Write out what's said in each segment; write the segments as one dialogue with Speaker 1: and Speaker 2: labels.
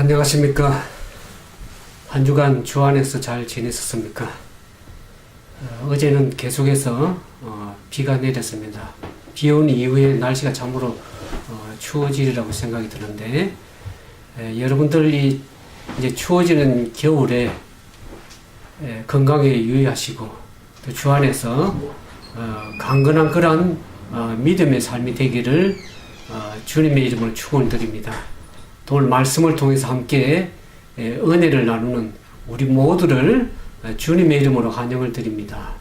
Speaker 1: 안녕하십니까. 한 주간 주 안에서 잘 지냈었습니까? 어제는 계속해서 비가 내렸습니다. 비 온 이후에 날씨가 참으로 추워지리라고 생각이 드는데, 여러분들이 이제 추워지는 겨울에 건강에 유의하시고 또 주 안에서 강건한 그런 믿음의 삶이 되기를 주님의 이름으로 축원드립니다. 또 오늘 말씀을 통해서 함께 은혜를 나누는 우리 모두를 주님의 이름으로 환영을 드립니다.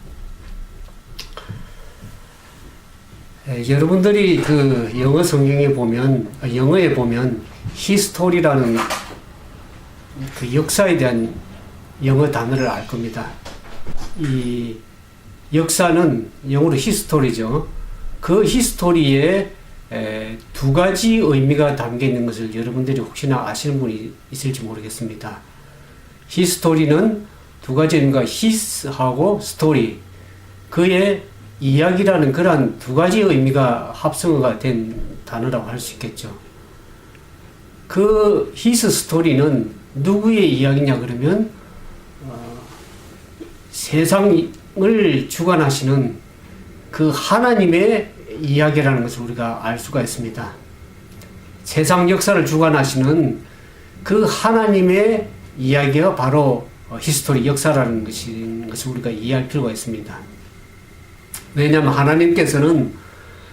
Speaker 1: 여러분들이 그 영어 성경에 보면, 영어에 보면 히스토리라는 그 역사에 대한 영어 단어를 알 겁니다. 이 역사는 영어로 히스토리죠. 그 히스토리에 두 가지 의미가 담겨 있는 것을 여러분들이 혹시나 아시는 분이 있을지 모르겠습니다. 히스토리는 두 가지 의미가 히스하고 스토리, 그의 이야기라는 그러한 두 가지 의미가 합성어가 된 단어라고 할 수 있겠죠. 그 히스 스토리는 누구의 이야기냐 그러면 세상을 주관하시는 그 하나님의 이야기라는 것을 우리가 알 수가 있습니다. 세상 역사를 주관하시는 그 하나님의 이야기가 바로 히스토리, 역사라는 것을 우리가 이해할 필요가 있습니다. 왜냐하면 하나님께서는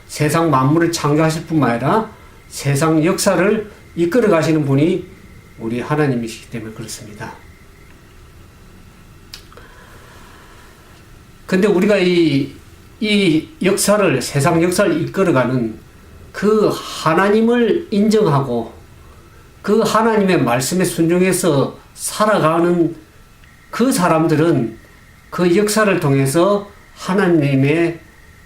Speaker 1: 세상 만물을 창조하실 뿐만 아니라 세상 역사를 이끌어 가시는 분이 우리 하나님이시기 때문에 그렇습니다. 근데 우리가 이 역사를, 세상 역사를 이끌어가는 그 하나님을 인정하고 그 하나님의 말씀에 순종해서 살아가는 그 사람들은 그 역사를 통해서 하나님의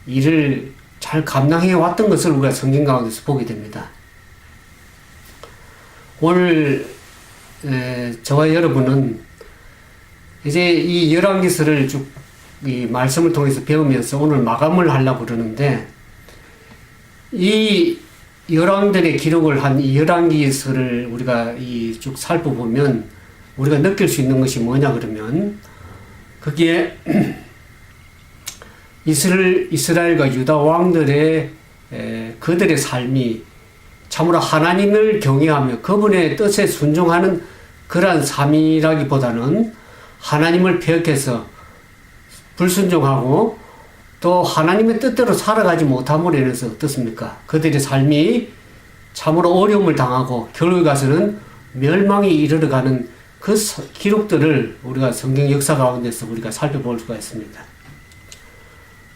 Speaker 1: 일을 잘 감당해 왔던 것을 우리가 성경 가운데서 보게 됩니다. 오늘 저와 여러분은 이제 이 열왕기서를 쭉 이 말씀을 통해서 배우면서 오늘 마감을 하려고 그러는데, 이 열왕들의 기록을 한 이 열왕기서를 우리가 쭉 살펴보면 우리가 느낄 수 있는 것이 뭐냐 그러면, 거기에 이스라엘과 유다 왕들의 그들의 삶이 참으로 하나님을 경외하며 그분의 뜻에 순종하는 그러한 삶이라기보다는 하나님을 배역해서 불순종하고 또 하나님의 뜻대로 살아가지 못함으로 인해서 어떻습니까? 그들의 삶이 참으로 어려움을 당하고 결국에 가서는 멸망에 이르러가는 그 기록들을 우리가 성경 역사 가운데서 우리가 살펴볼 수가 있습니다.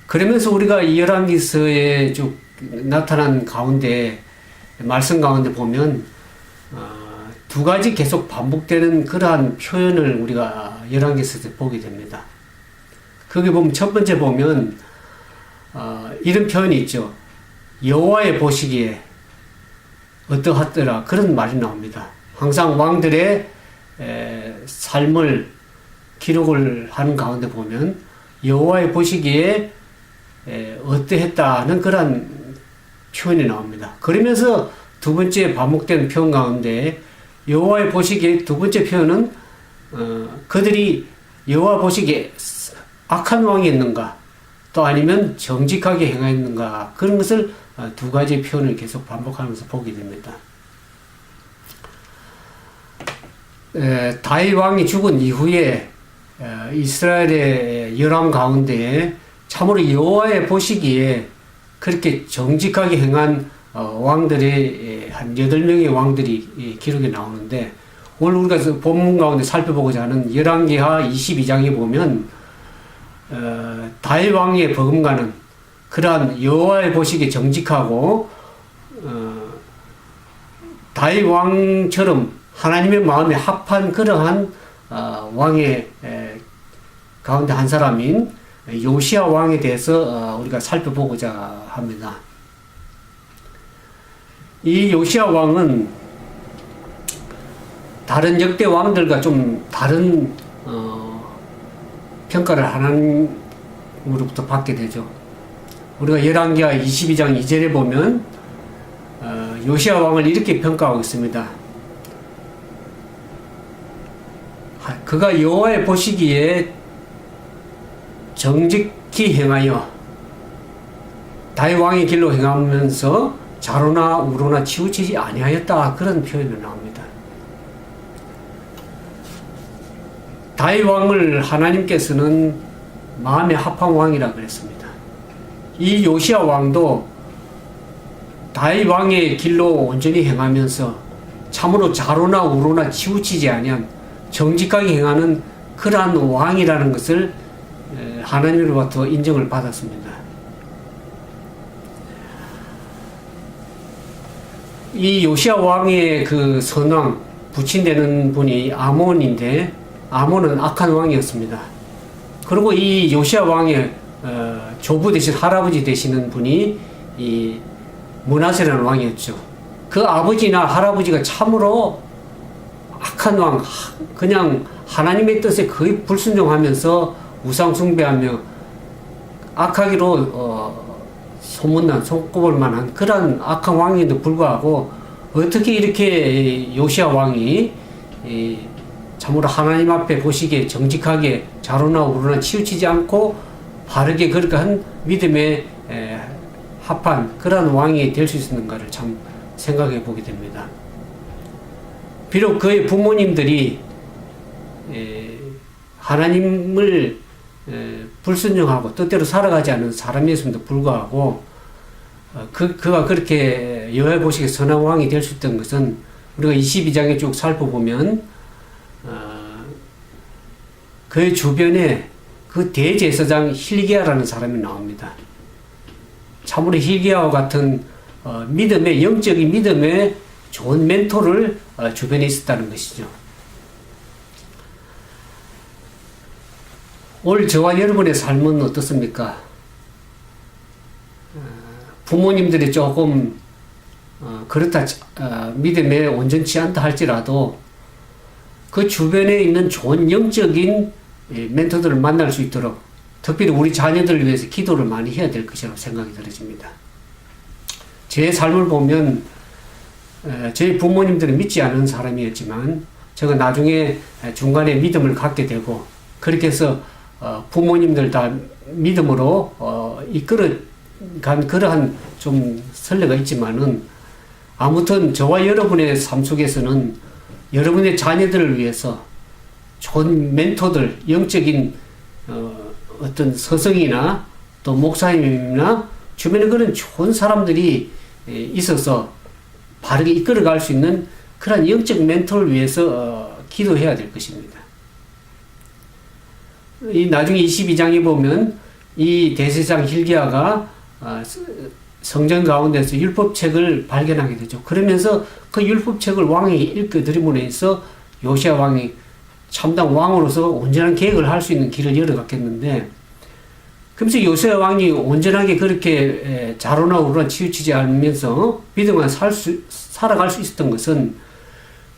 Speaker 1: 그러면서 우리가 이 열왕기서에 쭉 나타난 가운데, 말씀 가운데 보면 두 가지 계속 반복되는 그러한 표현을 우리가 열왕기서에서 보게 됩니다. 거기 보면 첫 번째 보면 이런 표현이 있죠. 여호와의 보시기에 어떠하더라, 그런 말이 나옵니다. 항상 왕들의 삶을 기록을 하는 가운데 보면 여호와의 보시기에 어떠했다는 그런 표현이 나옵니다. 그러면서 두 번째 반복되는 표현 가운데 여호와의 보시기에 두 번째 표현은 그들이 여호와 보시기에 악한 왕이었는가 또 아니면 정직하게 행하였는가, 그런 것을 두 가지 표현을 계속 반복하면서 보게 됩니다. 다윗 왕이 죽은 이후에 이스라엘의 열왕 가운데 참으로 여호와의 보시기에 그렇게 정직하게 행한 왕들의 한 8명의 왕들이 기록에 나오는데, 오늘 우리가 본문 가운데 살펴보고자 하는 열왕기하 22장에 보면 다윗 왕의 버금가는 그러한 여호와의 보시기에 정직하고 다윗 왕처럼 하나님의 마음에 합한 그러한 왕의 가운데 한 사람인 요시야 왕에 대해서 우리가 살펴보고자 합니다. 이 요시야 왕은 다른 역대 왕들과 좀 다른 평가를 하나님으로부터 받게 되죠. 우리가 열왕기하 22장 2절에 보면 요시야 왕을 이렇게 평가하고 있습니다. 그가 여호와의 보시기에 정직히 행하여 다윗 왕의 길로 행하면서 좌로나 우로나 치우치지 아니하였다. 그런 표현이 나옵니다. 다윗 왕을 하나님께서는 마음에 합한 왕이라 그랬습니다. 이 요시야 왕도 다윗 왕의 길로 온전히 행하면서 참으로 좌로나 우로나 치우치지 아니한 정직하게 행하는 그러한 왕이라는 것을 하나님으로부터 인정을 받았습니다. 이 요시야 왕의 그 선왕 부친되는 분이 아몬인데, 아몬은 악한 왕이었습니다. 그리고 이 요시야 왕의 조부 대신 할아버지 되시는 분이 이 므낫세라는 왕이었죠. 그 아버지나 할아버지가 참으로 악한 왕, 그냥 하나님의 뜻에 거의 불순종하면서 우상 숭배하며 악하기로 소문난 손꼽을 만한 그런 악한 왕인데도 불구하고 어떻게 이렇게 요시야 왕이 참으로 하나님 앞에 보시기에 정직하게 좌로나 우로나 치우치지 않고 바르게 그렇게 한 믿음에 합한 그러한 왕이 될 수 있었는가를 참 생각해 보게 됩니다. 비록 그의 부모님들이 하나님을 불순종하고 뜻대로 살아가지 않은 사람이었음에도 불구하고 그가 그렇게 여호와의 보시기에 선한 왕이 될 수 있던 것은 우리가 22장에 쭉 살펴보면 그의 주변에 그 대제사장 hil기야라는 사람이 나옵니다. 참으로 hil기야와 같은 믿음의 영적인 믿음의 좋은 멘토를 주변에 있었다는 것이죠. 오늘 저와 여러분의 삶은 어떻습니까? 부모님들이 조금 그렇다 믿음에 온전치 않다 할지라도 그 주변에 있는 좋은 영적인 멘토들을 만날 수 있도록 특별히 우리 자녀들을 위해서 기도를 많이 해야 될 것이라고 생각이 들어집니다. 제 삶을 보면 저희 부모님들은 믿지 않은 사람이었지만 제가 나중에 중간에 믿음을 갖게 되고 그렇게 해서 부모님들 다 믿음으로 이끌어간 그러한 좀 선례가 있지만은 아무튼 저와 여러분의 삶 속에서는 여러분의 자녀들을 위해서 좋은 멘토들, 영적인 어떤 스승이나 또 목사님이나 주변에 그런 좋은 사람들이 있어서 바르게 이끌어갈 수 있는 그런 영적 멘토를 위해서 기도해야 될 것입니다. 이 나중에 22장에 보면 이 대제사장 hil기야가 성전 가운데서 율법책을 발견하게 되죠. 그러면서 그 율법책을 왕에게 읽어드림으로 해서 요시야 왕이 참당 왕으로서 온전한 계획을 할 수 있는 길을 열어갔겠는데, 그러면서 요시야 왕이 온전하게 그렇게 좌로나 우로나 치우치지 않으면서 믿음만 살아갈 수 있었던 것은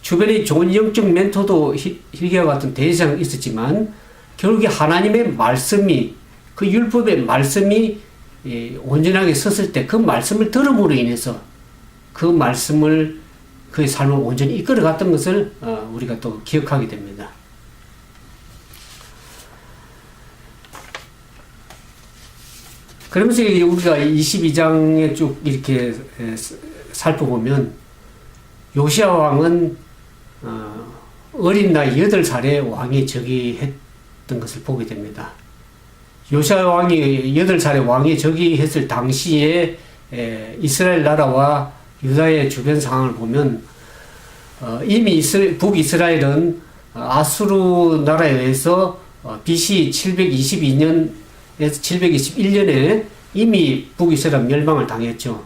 Speaker 1: 주변에 좋은 영적 멘토도 hil기야 같은 대제사장이 있었지만 결국에 하나님의 말씀이, 그 율법의 말씀이 온전하게 섰을 때 그 말씀을 들음으로 인해서 그 말씀을 그의 삶을 온전히 이끌어 갔던 것을 우리가 또 기억하게 됩니다. 그러면서 우리가 22장에 쭉 이렇게 살펴보면 요시야 왕은 어린 나이 8살에 왕이 즉위했던 것을 보게 됩니다. 요시야 왕이 8살에 왕이 즉위했을 당시에 이스라엘 나라와 유다의 주변 상황을 보면 이미 북이스라엘은 아수르 나라에 의해서 BC 722년에서 721년에 이미 북이스라엘 멸망을 당했죠.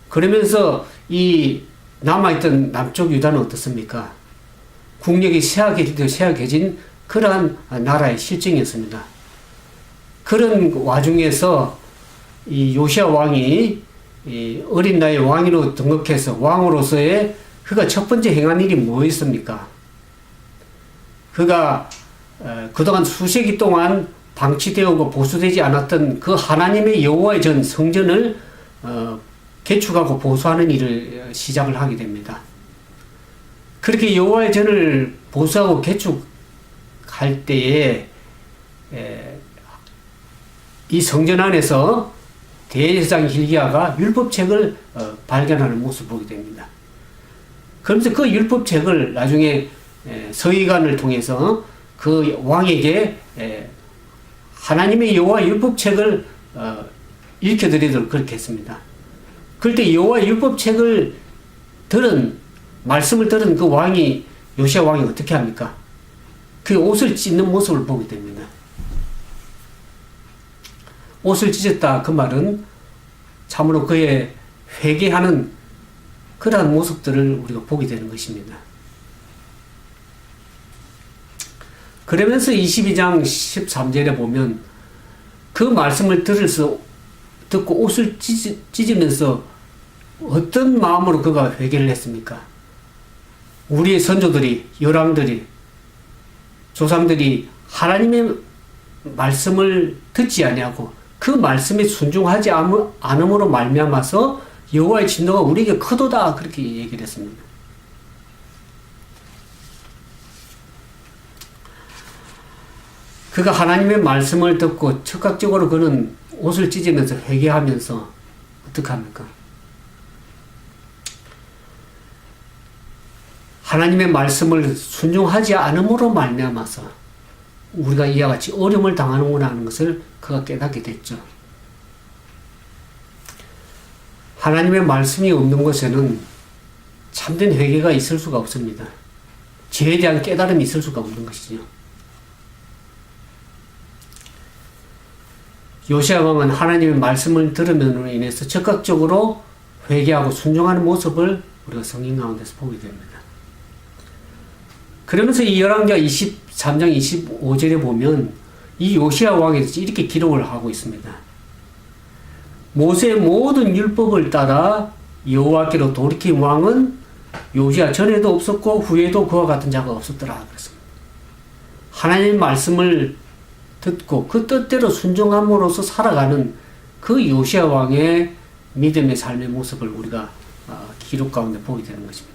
Speaker 1: 그러면서 이 남아있던 남쪽 유다는 어떻습니까? 국력이 쇠약해진 그러한 나라의 실정이었습니다. 그런 와중에서 이 요시야 왕이 이 어린 나이에 왕위로 등극해서 왕으로서의 그가 첫 번째 행한 일이 뭐였습니까? 그가 그동안 수세기 동안 방치되고 보수되지 않았던 그 하나님의 여호와의 전 성전을 개축하고 보수하는 일을 시작을 하게 됩니다. 그렇게 여호와의 전을 보수하고 할 때에 이 성전 안에서 대제사장 hilki야가 율법책을 발견하는 모습을 보게 됩니다. 그러면서 그 율법책을 나중에 서기관을 통해서 그 왕에게 하나님의 여호와 율법책을 읽혀드리도록 그렇게 했습니다. 그럴 때 여호와 율법책을 말씀을 들은 그 왕이, 요시야 왕이 어떻게 합니까? 그 옷을 찢는 모습을 보게 됩니다. 옷을 찢었다 그 말은 참으로 그의 회개하는 그러한 모습들을 우리가 보게 되는 것입니다. 그러면서 22장 13절에 보면 그 말씀을 듣고 옷을 찢으면서 어떤 마음으로 그가 회개를 했습니까? 우리의 선조들이, 열왕들이, 조상들이 하나님의 말씀을 듣지 아니하고 그 말씀에 순종하지 않음으로 말미암아서 여호와의 진노가 우리에게 크도다 그렇게 얘기를 했습니다. 그가 하나님의 말씀을 듣고 즉각적으로 그는 옷을 찢으면서 회개하면서 어떻게 합니까? 하나님의 말씀을 순종하지 않음으로 말미암아서 우리가 이와 같이 어려움을 당하는구나 하는 것을 그가 깨닫게 됐죠. 하나님의 말씀이 없는 곳에는 참된 회개가 있을 수가 없습니다. 죄에 대한 깨달음이 있을 수가 없는 것이죠. 요시야 왕은 하나님의 말씀을 들음으로 인해서 즉각적으로 회개하고 순종하는 모습을 우리가 성경 가운데서 보게 됩니다. 그러면서 이 열왕기하 23장 25절에 보면 이 요시야 왕에 대해서 이렇게 기록을 하고 있습니다. 모세의 모든 율법을 따라 여호와께로 돌이킨 왕은 요시야 전에도 없었고 후에도 그와 같은 자가 없었더라 그랬습니다. 하나님의 말씀을 듣고 그 뜻대로 순종함으로써 살아가는 그 요시야 왕의 믿음의 삶의 모습을 우리가 기록 가운데 보게 되는 것입니다.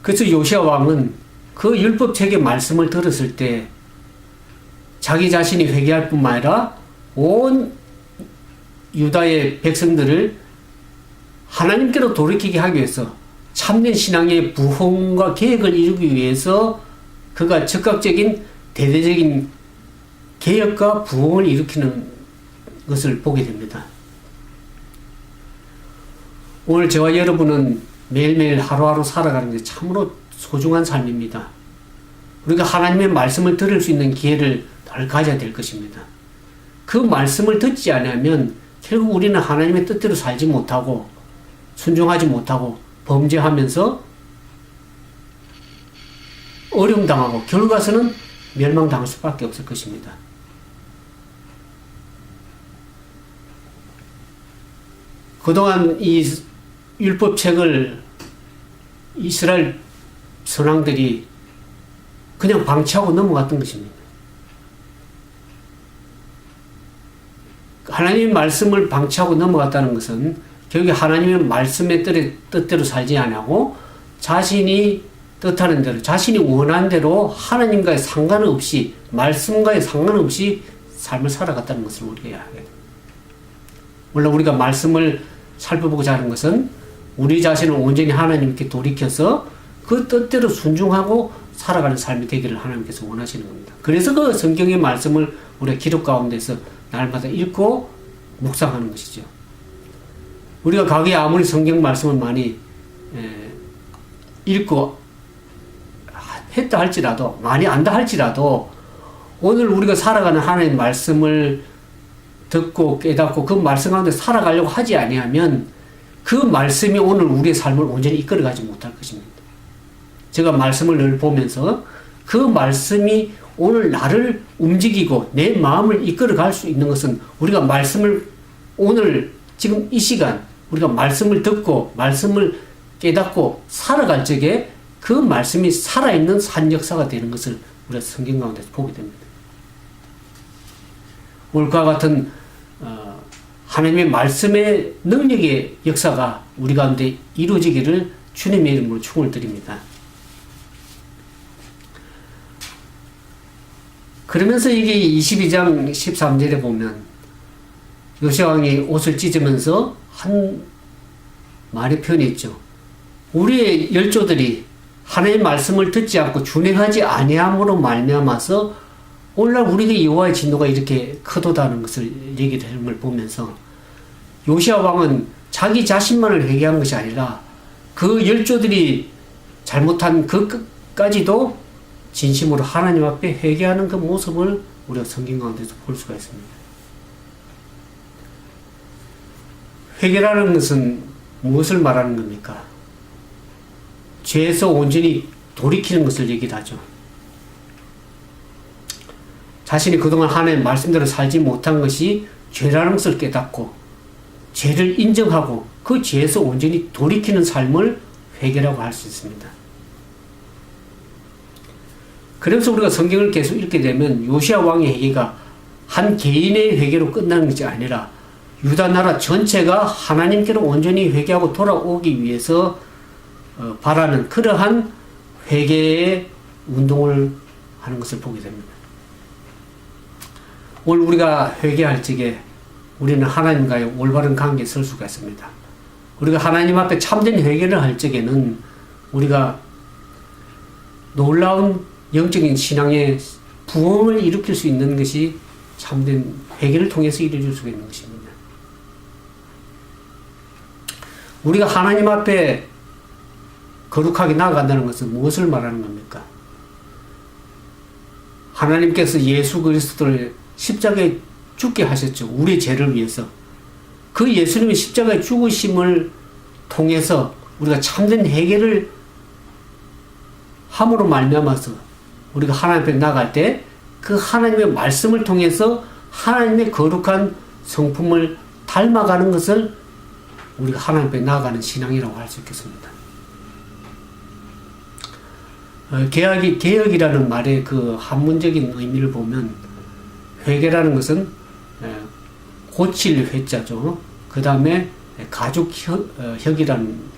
Speaker 1: 그래서 요시야 왕은 그 율법책의 말씀을 들었을 때 자기 자신이 회개할 뿐만 아니라 온 유다의 백성들을 하나님께로 돌이키게 하기 위해서 참된 신앙의 부흥과 계획을 이루기 위해서 그가 즉각적인 대대적인 개혁과 부흥을 일으키는 것을 보게 됩니다. 오늘 저와 여러분은 매일매일 하루하루 살아가는 게 참으로 소중한 삶입니다. 우리가 하나님의 말씀을 들을 수 있는 기회를 늘 가져야 될 것입니다. 그 말씀을 듣지 않으면 결국 우리는 하나님의 뜻대로 살지 못하고 순종하지 못하고 범죄하면서 어려움 당하고 결과서는 멸망당할 수밖에 없을 것입니다. 그동안 이 율법책을 이스라엘 선왕들이 그냥 방치하고 넘어갔던 것입니다. 하나님의 말씀을 방치하고 넘어갔다는 것은 결국 하나님의 말씀의 뜻대로 살지 않고 자신이 뜻하는 대로, 자신이 원하는 대로 하나님과의 상관없이, 말씀과의 상관없이 삶을 살아갔다는 것을 우리가 이해해야 됩니다. 물론 우리가 말씀을 살펴보고자 하는 것은 우리 자신을 온전히 하나님께 돌이켜서 그 뜻대로 순종하고 살아가는 삶이 되기를 하나님께서 원하시는 겁니다. 그래서 그 성경의 말씀을 우리가 기록 가운데서 날마다 읽고 묵상하는 것이죠. 우리가 과거에 아무리 성경 말씀을 많이 읽고 했다 할지라도, 많이 안다 할지라도 오늘 우리가 살아가는 하나님의 말씀을 듣고 깨닫고 그 말씀 가운데 살아가려고 하지 아니하면 그 말씀이 오늘 우리의 삶을 온전히 이끌어가지 못할 것입니다. 제가 말씀을 늘 보면서 그 말씀이 오늘 나를 움직이고 내 마음을 이끌어갈 수 있는 것은 우리가 말씀을 오늘 지금 이 시간 우리가 말씀을 듣고 말씀을 깨닫고 살아갈 적에 그 말씀이 살아있는 산 역사가 되는 것을 우리가 성경 가운데서 보게 됩니다. 오늘과 같은 하나님의 말씀의 능력의 역사가 우리 가운데 이루어지기를 주님의 이름으로 축원을 드립니다. 그러면서 이게 22장 13절에 보면 요시야 왕이 옷을 찢으면서 한 말의 표현이 있죠. 우리의 열조들이 하나님의 말씀을 듣지 않고 준행하지 아니함으로 말미암아서 오늘날 우리가 여호와의 진노가 이렇게 크도다는 것을 얘기를 하는 걸 보면서 요시야 왕은 자기 자신만을 회개한 것이 아니라 그 열조들이 잘못한 그 끝까지도 진심으로 하나님 앞에 회개하는 그 모습을 우리가 성경 가운데서 볼 수가 있습니다. 회개라는 것은 무엇을 말하는 겁니까? 죄에서 온전히 돌이키는 것을 얘기하죠. 자신이 그동안 하나님의 말씀대로 살지 못한 것이 죄라는 것을 깨닫고 죄를 인정하고 그 죄에서 온전히 돌이키는 삶을 회개라고 할 수 있습니다. 그래서 우리가 성경을 계속 읽게 되면 요시야 왕의 회개가 한 개인의 회개로 끝나는 것이 아니라 유다 나라 전체가 하나님께로 온전히 회개하고 돌아오기 위해서 바라는 그러한 회개의 운동을 하는 것을 보게 됩니다. 오늘 우리가 회개할 적에 우리는 하나님과의 올바른 관계에 설 수가 있습니다. 우리가 하나님 앞에 참된 회개를 할 적에는 우리가 놀라운 영적인 신앙의 부흥을 일으킬 수 있는 것이 참된 회개를 통해서 이루어질 수가 있는 것입니다. 우리가 하나님 앞에 거룩하게 나아간다는 것은 무엇을 말하는 겁니까? 하나님께서 예수 그리스도를 십자가에 죽게 하셨죠. 우리의 죄를 위해서. 그 예수님의 십자가에 죽으심을 통해서 우리가 참된 회개를 함으로 말미암아서 우리가 하나님 앞에 나갈 때 그 하나님의 말씀을 통해서 하나님의 거룩한 성품을 닮아가는 것을 우리가 하나님 앞에 나아가는 신앙이라고 할 수 있겠습니다. 개혁이라는 말의 그 한문적인 의미를 보면 회개라는 것은 고칠 회자죠. 그 다음에 가죽혁이라는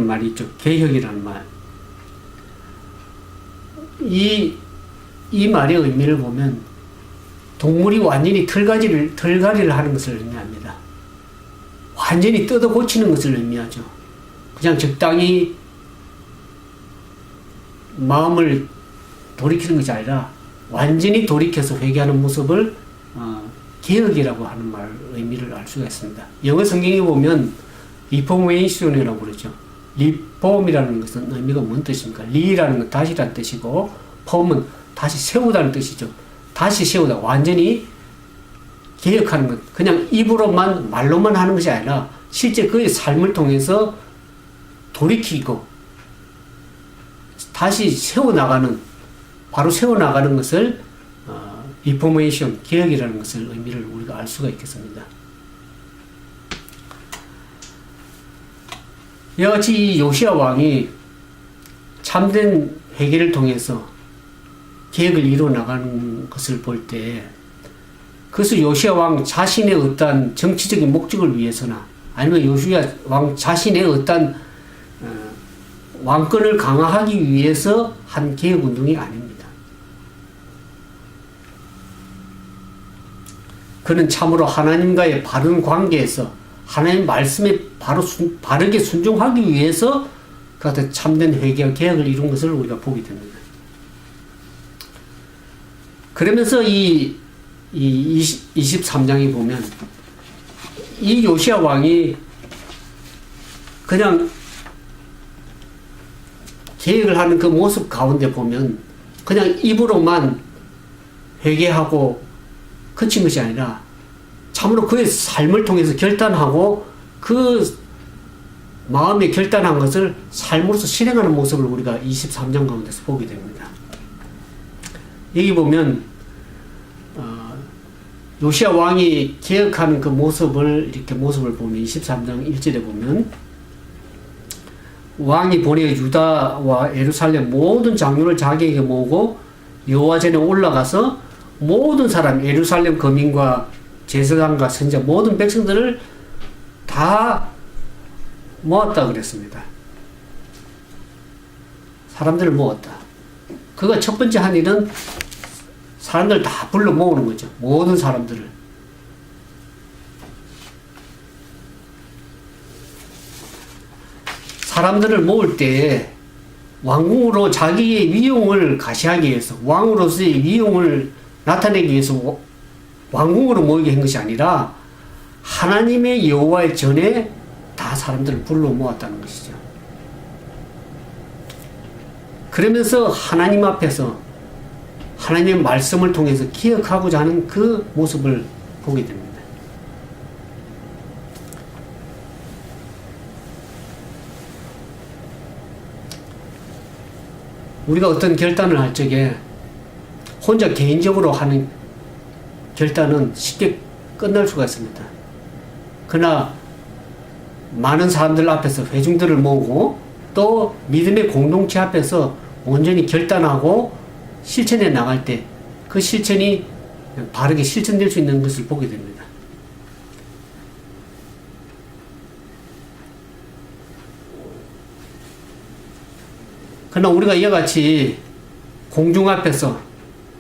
Speaker 1: 말이 있죠. 개혁이라는 말. 이 말의 의미를 보면 동물이 완전히 털갈이를 하는 것을 의미합니다. 완전히 뜯어 고치는 것을 의미하죠. 그냥 적당히 마음을 돌이키는 것이 아니라 완전히 돌이켜서 회개하는 모습을 개혁이라고 하는 말 의미를 알 수가 있습니다. 영어 성경에 보면 리포메이션이라고 그러죠. 리폼이라는 것은 의미가 뭔 뜻입니까? 리라는 건 다시라는 뜻이고 폼은 다시 세우다는 뜻이죠. 다시 세우다, 완전히 개혁하는 것. 그냥 입으로만 말로만 하는 것이 아니라 실제 그의 삶을 통해서 돌이키고 다시 세워나가는, 바로 세워나가는 것을 리포메이션, 개혁이라는 것을 의미를 우리가 알 수가 있겠습니다. 이와 같이 이 요시야 왕이 참된 회개를 통해서 개혁을 이루어 나가는 것을 볼 때, 그것을 요시야 왕 자신의 어떤 정치적인 목적을 위해서나 아니면 요시야 왕 자신의 어떤 왕권을 강화하기 위해서 한 개혁 운동이 아닙니다. 그는 참으로 하나님과의 바른 관계에서 하나님 말씀에 바르게 순종하기 위해서 그 같은 참된 회개와 개혁을 이룬 것을 우리가 보게 됩니다. 그러면서 이 23장에 보면 이 요시야 왕이 그냥 개혁을 하는 그 모습 가운데 보면 그냥 입으로만 회개하고 그친 것이 아니라 참으로 그의 삶을 통해서 결단하고 그 마음에 결단한 것을 삶으로서 실행하는 모습을 우리가 23장 가운데서 보게 됩니다. 여기 보면 요시야 왕이 개혁하는 그 모습을 보면 23장 1절에 보면 왕이 보내 유다와 예루살렘 모든 장로를 자기에게 모으고 여호와 전에 올라가서 모든 사람 예루살렘 거민과 제사장과 선지자 모든 백성들을 다 모았다 그랬습니다. 사람들을 모았다. 그가 첫 번째 한 일은 사람들 다 불러 모으는 거죠. 모든 사람들을. 사람들을 모을 때 왕궁으로 자기의 위용을 가시하기 위해서, 왕으로서의 위용을 나타내기 위해서 왕궁으로 모이게 한 것이 아니라 하나님의 여호와의 전에 다 사람들을 불러 모았다는 것이죠. 그러면서 하나님 앞에서 하나님의 말씀을 통해서 기억하고자 하는 그 모습을 보게 됩니다. 우리가 어떤 결단을 할 적에 혼자 개인적으로 하는 결단은 쉽게 끝날 수가 있습니다. 그러나 많은 사람들 앞에서 회중들을 모으고 또 믿음의 공동체 앞에서 온전히 결단하고 실천해 나갈 때 그 실천이 바르게 실천될 수 있는 것을 보게 됩니다. 그러나 우리가 이와 같이 공중 앞에서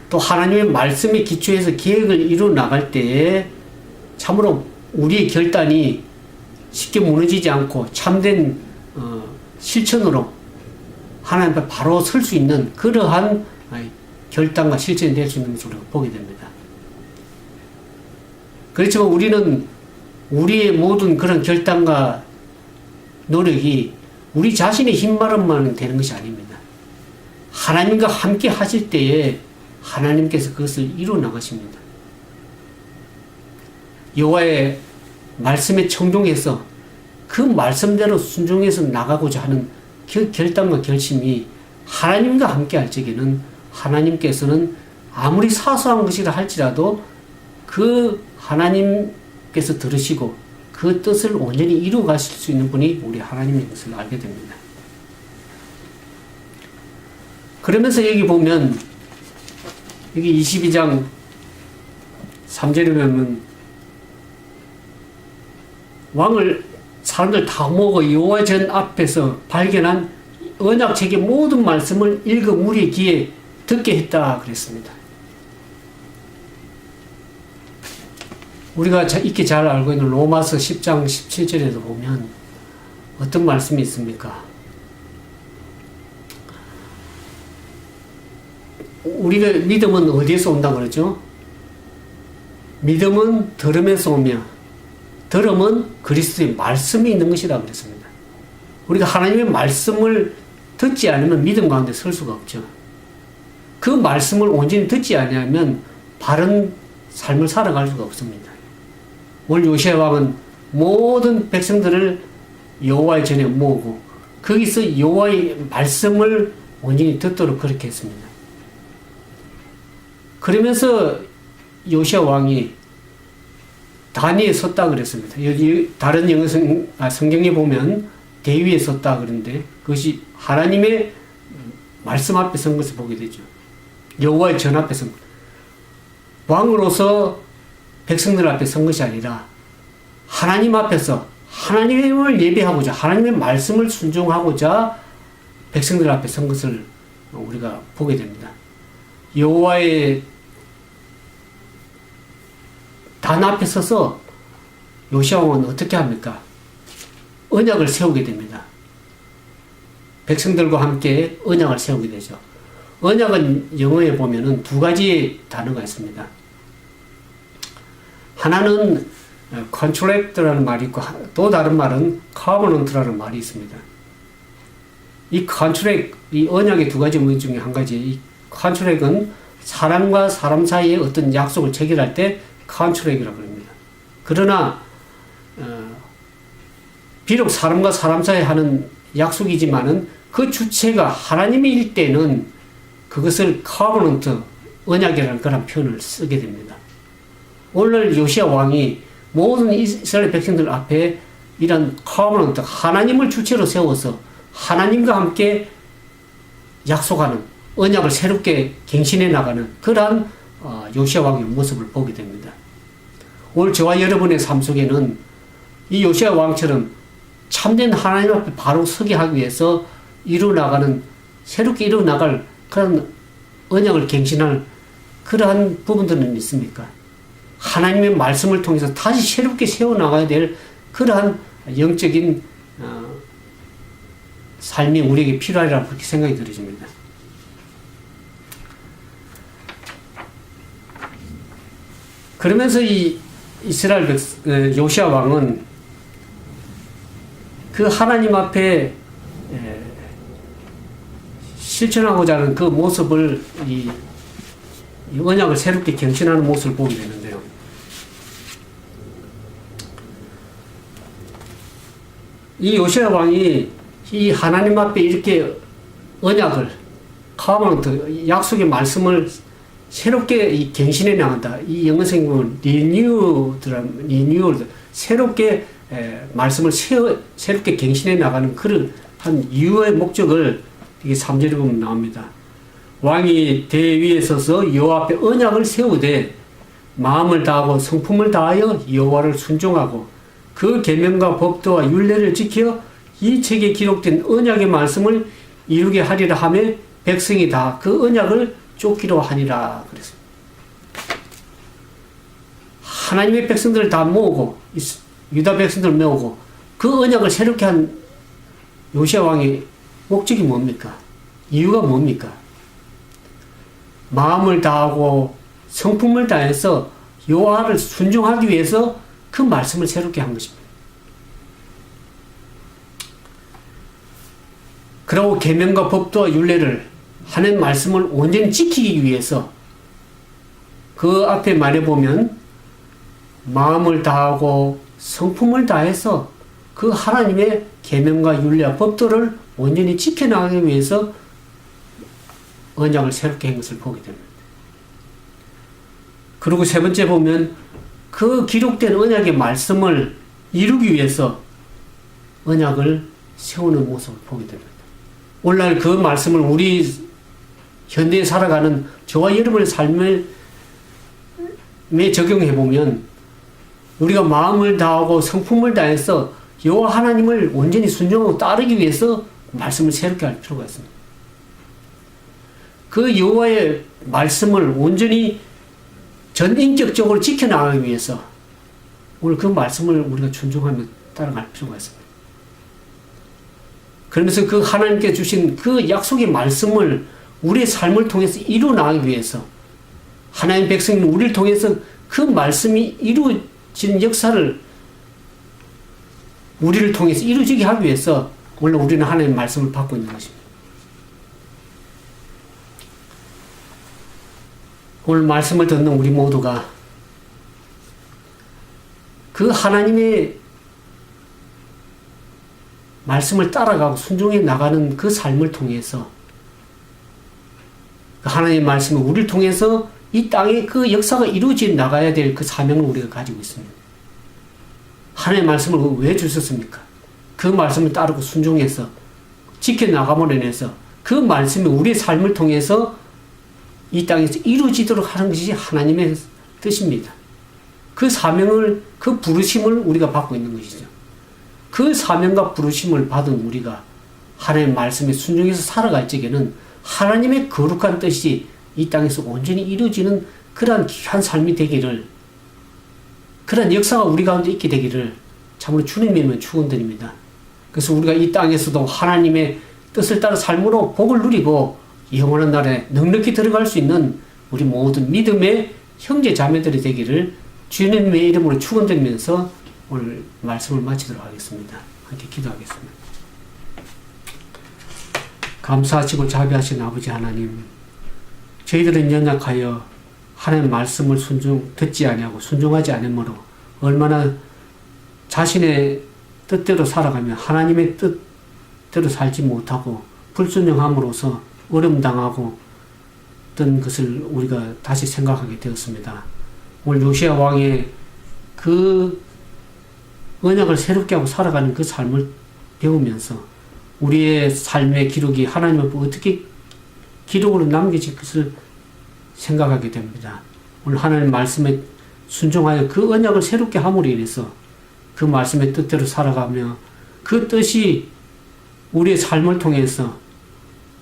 Speaker 1: 또 하나님의 말씀에 기초해서 계획을 이루어 나갈 때에 참으로 우리의 결단이 쉽게 무너지지 않고 참된 실천으로 하나님 앞에 바로 설 수 있는 그러한 결단과 실천이 될 수 있는 것을 우리가 보게 됩니다. 그렇지만 우리는 우리의 모든 그런 결단과 노력이 우리 자신의 힘만으로만 되는 것이 아닙니다. 하나님과 함께 하실 때에 하나님께서 그것을 이루어 나가십니다. 여호와의 말씀에 청종해서 그 말씀대로 순종해서 나가고자 하는 그 결단과 결심이 하나님과 함께 할 적에는 하나님께서는 아무리 사소한 것이라 할지라도 그 하나님께서 들으시고 그 뜻을 온전히 이루어 가실 수 있는 분이 우리 하나님인 것을 알게 됩니다. 그러면서 여기 보면 여기 22장 3절에 보면 왕을 사람들 다 모으고 여호와 전 앞에서 발견한 언약책의 모든 말씀을 읽어 무리의 귀에 듣게 했다 그랬습니다. 우리가 익히 잘 알고 있는 로마서 10장 17절에도 보면 어떤 말씀이 있습니까? 우리가 믿음은 어디에서 온다 그러죠? 믿음은 들음에서 오며 들음은 그리스도의 말씀이 있는 것이다 그랬습니다. 우리가 하나님의 말씀을 듣지 않으면 믿음 가운데 설 수가 없죠. 그 말씀을 온전히 듣지 않으면 바른 삶을 살아갈 수가 없습니다. 오늘 요시야 왕은 모든 백성들을 여호와의 전에 모으고 거기서 여호와의 말씀을 온전히 듣도록 그렇게 했습니다. 그러면서 요시야 왕이 단위에 섰다 그랬습니다. 여기 다른 성경에 보면 대위에 섰다 그러는데 그것이 하나님의 말씀 앞에 선 것을 보게 되죠. 여호와의 전 앞에 선 것. 왕으로서 백성들 앞에 선 것이 아니라 하나님 앞에서 하나님을 예배하고자 하나님의 말씀을 순종하고자 백성들 앞에 선 것을 우리가 보게 됩니다. 여호와의 단 앞에 서서 요시야 왕은 어떻게 합니까? 언약을 세우게 됩니다. 백성들과 함께 언약을 세우게 되죠. 언약은 영어에 보면은 두 가지의 단어가 있습니다. 하나는 contract라는 말이 있고 또 다른 말은 covenant라는 말이 있습니다. 이 contract, 이 언약의 두 가지 문제 중에 한 가지, 이 contract은 사람과 사람 사이에 어떤 약속을 체결할 때 contract이라고 합니다. 그러나 비록 사람과 사람 사이에 하는 약속이지만은 그 주체가 하나님일 때는 그것을 covenant, 언약이라는 그런 표현을 쓰게 됩니다. 오늘 요시야 왕이 모든 이스라엘 백성들 앞에 이런 covenant, 하나님을 주체로 세워서 하나님과 함께 약속하는 언약을 새롭게 갱신해 나가는 그러한 요시야 왕의 모습을 보게 됩니다. 오늘 저와 여러분의 삶 속에는 이 요시야 왕처럼 참된 하나님 앞에 바로 서게 하기 위해서 이루어나가는 새롭게 이루어나갈 그런 언약을 갱신할 그러한 부분들은 있습니까? 하나님의 말씀을 통해서 다시 새롭게 세워나가야 될 그러한 영적인 삶이 우리에게 필요하리라고 그렇게 생각이 들어집니다. 그러면서 이 이스라엘 요시아 왕은 그 하나님 앞에 실천하고자 하는 그 모습을 이 언약을 새롭게 갱신하는 모습을 보게 되는데요. 이 요시아 왕이 이 하나님 앞에 이렇게 언약을 카바넌트 약속의 말씀을 새롭게 이 갱신해 나간다. 이 영어 성경은 리뉴얼 새롭게 말씀을 새롭게 갱신해 나가는 그런 한 이유의 목적을 이게 3절에 보면 나옵니다. 왕이 대 위에 서서 여호와 앞에 언약을 세우되 마음을 다하고 성품을 다하여 여호와를 순종하고 그 계명과 법도와 율례를 지켜 이 책에 기록된 언약의 말씀을 이루게 하리라 하며 백성이 다 그 언약을 쫓기로 하니라 그랬습니다. 하나님의 백성들을 다 모으고 유다 백성들을 모으고 그 언약을 새롭게 한 요시아 왕의 목적이 뭡니까? 이유가 뭡니까? 마음을 다하고 성품을 다해서 여호와를 순종하기 위해서 그 말씀을 새롭게 한 것입니다. 그리고 계명과 법도와 율례를 하는 말씀을 온전히 지키기 위해서 그 앞에 말해보면 마음을 다하고 성품을 다해서 그 하나님의 계명과 율례와 법도를 온전히 지켜나가기 위해서 언약을 새롭게 한 것을 보게 됩니다. 그리고 세 번째 보면 그 기록된 언약의 말씀을 이루기 위해서 언약을 세우는 모습을 보게 됩니다. 오늘날 그 말씀을 우리 현대에 살아가는 저와 여러분의 삶에 적용해 보면 우리가 마음을 다하고 성품을 다해서 여호와 하나님을 온전히 순종하고 따르기 위해서 말씀을 새롭게 할 필요가 있습니다. 그 여호와의 말씀을 온전히 전인격적으로 지켜나가기 위해서 오늘 그 말씀을 우리가 존중하며 따라갈 필요가 있습니다. 그러면서 그 하나님께 주신 그 약속의 말씀을 우리의 삶을 통해서 이루어나가기 위해서 하나님 백성인 우리를 통해서 그 말씀이 이루어지는 역사를 우리를 통해서 이루어지게 하기 위해서 오늘 우리는 하나님의 말씀을 받고 있는 것입니다. 오늘 말씀을 듣는 우리 모두가 그 하나님의 말씀을 따라가고 순종해 나가는 그 삶을 통해서 하나님의 말씀이 우리를 통해서 이 땅에 그 역사가 이루어져 나가야 될 그 사명을 우리가 가지고 있습니다. 하나님의 말씀을 왜 주셨습니까? 그 말씀을 따르고 순종해서 지켜나감으로 인해서 그 말씀이 우리의 삶을 통해서 이 땅에서 이루어지도록 하는 것이 하나님의 뜻입니다. 그 사명을, 그 부르심을 우리가 받고 있는 것이죠. 그 사명과 부르심을 받은 우리가 하나님의 말씀에 순종해서 살아갈 적에는 하나님의 거룩한 뜻이 이 땅에서 온전히 이루어지는 그러한 귀한 삶이 되기를, 그러한 역사가 우리 가운데 있게 되기를 참으로 주님의 이름으로 축원드립니다. 그래서 우리가 이 땅에서도 하나님의 뜻을 따라 삶으로 복을 누리고 영원한 날에 넉넉히 들어갈 수 있는 우리 모든 믿음의 형제 자매들이 되기를 주님의 이름으로 축원드리면서 오늘 말씀을 마치도록 하겠습니다. 함께 기도하겠습니다. 감사하시고 자비하신 아버지 하나님, 저희들은 연약하여 하나님의 말씀을 듣지 아니하고 순종하지 않으므로 얼마나 자신의 뜻대로 살아가며 하나님의 뜻대로 살지 못하고 불순종함으로써 어려움 당하고 어떤 것을 우리가 다시 생각하게 되었습니다. 오늘 요시아 왕의 그 언약을 새롭게 하고 살아가는 그 삶을 배우면서 우리의 삶의 기록이 하나님 앞에 어떻게 기록으로 남겨질 것을 생각하게 됩니다. 오늘 하나님 말씀에 순종하여 그 언약을 새롭게 함으로 인해서 그 말씀의 뜻대로 살아가며 그 뜻이 우리의 삶을 통해서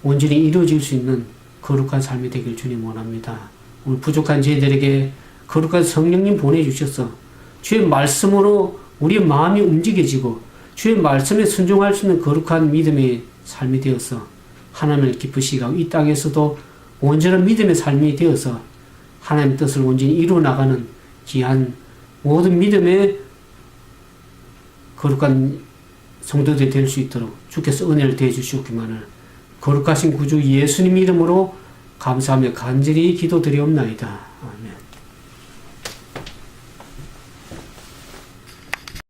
Speaker 1: 온전히 이루어질 수 있는 거룩한 삶이 되길 주님 원합니다. 오늘 부족한 저희들에게 거룩한 성령님 보내주셔서 주의 말씀으로 우리의 마음이 움직여지고 주의 말씀에 순종할 수 있는 거룩한 믿음의 삶이 되어서 하나님을 기쁘시게 하고 이 땅에서도 온전한 믿음의 삶이 되어서 하나님의 뜻을 온전히 이루어 나가는 귀한 모든 믿음의 거룩한 성도들이 될 수 있도록 주께서 은혜를 대해주시옵기만을 거룩하신 구주 예수님 이름으로 감사하며 간절히 기도드리옵나이다. 아멘.